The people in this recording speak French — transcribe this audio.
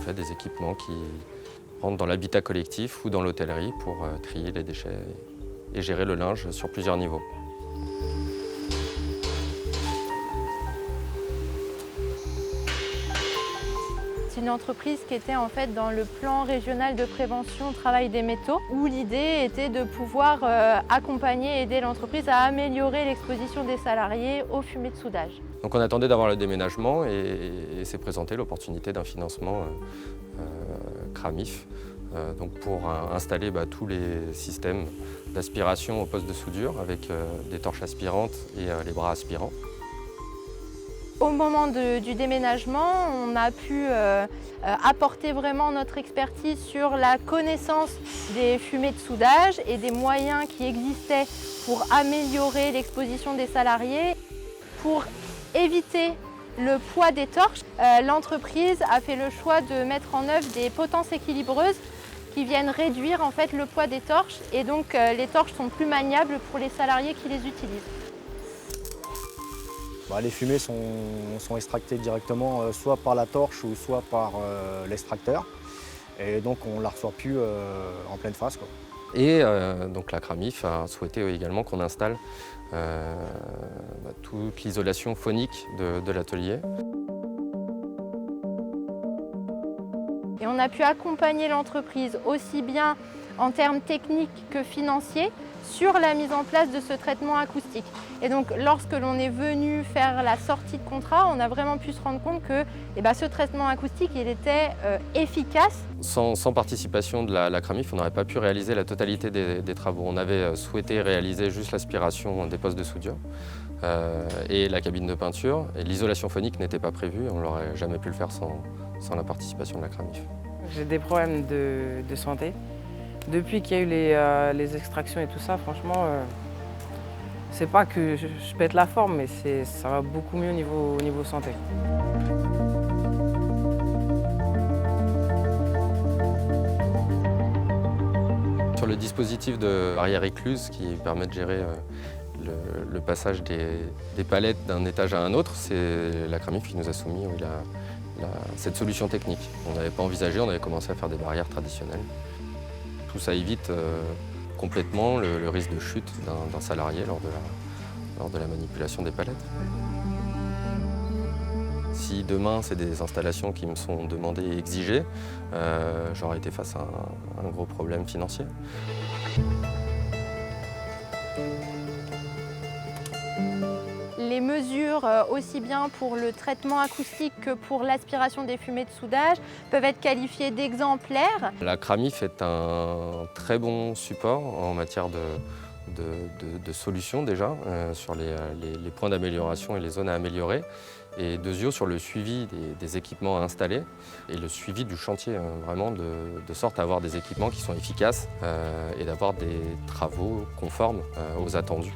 fait des équipements qui rentrent dans l'habitat collectif ou dans l'hôtellerie pour trier les déchets et gérer le linge sur plusieurs niveaux. C'est une entreprise qui était en fait dans le plan régional de prévention travail des métaux, où l'idée était de pouvoir accompagner et aider l'entreprise à améliorer l'exposition des salariés aux fumées de soudage. Donc on attendait d'avoir le déménagement et s'est présenté l'opportunité d'un financement CRAMIF donc pour installer tous les systèmes d'aspiration au poste de soudure avec des torches aspirantes et les bras aspirants. Au moment du déménagement, on a pu apporter vraiment notre expertise sur la connaissance des fumées de soudage et des moyens qui existaient pour améliorer l'exposition des salariés. Pour éviter le poids des torches, l'entreprise a fait le choix de mettre en œuvre des potences équilibreuses qui viennent réduire en fait le poids des torches et donc les torches sont plus maniables pour les salariés qui les utilisent. Les fumées sont extractées directement soit par la torche ou soit par l'extracteur. Et donc on ne la reçoit plus en pleine face, quoi. Et donc la CRAMIF a souhaité également qu'on installe toute l'isolation phonique de l'atelier. Et on a pu accompagner l'entreprise aussi bien en termes techniques que financiers sur la mise en place de ce traitement acoustique. Et donc lorsque l'on est venu faire la sortie de contrat, on a vraiment pu se rendre compte que ce traitement acoustique il était efficace. Sans participation de la CRAMIF, on n'aurait pas pu réaliser la totalité des travaux. On avait souhaité réaliser juste l'aspiration des postes de soudure et la cabine de peinture. Et l'isolation phonique n'était pas prévue, on n'aurait jamais pu le faire sans la participation de la CRAMIF. J'ai des problèmes de santé. Depuis qu'il y a eu les extractions et tout ça, franchement, c'est pas que je pète la forme, mais ça va beaucoup mieux au niveau santé. Sur le dispositif de barrière écluse qui permet de gérer le passage des palettes d'un étage à un autre, c'est la CRAMIF qui nous a soumis cette solution technique. On n'avait pas envisagé, on avait commencé à faire des barrières traditionnelles. Tout ça évite complètement le risque de chute d'un salarié lors de la manipulation des palettes. Si demain, c'est des installations qui me sont demandées et exigées, j'aurais été face à un gros problème financier. Les mesures, aussi bien pour le traitement acoustique que pour l'aspiration des fumées de soudage, peuvent être qualifiées d'exemplaires. La CRAMIF est un très bon support en matière de solutions déjà, sur les points d'amélioration et les zones à améliorer. Et Dezio sur le suivi des équipements à installer et le suivi du chantier, vraiment de sorte à avoir des équipements qui sont efficaces et d'avoir des travaux conformes aux attendus.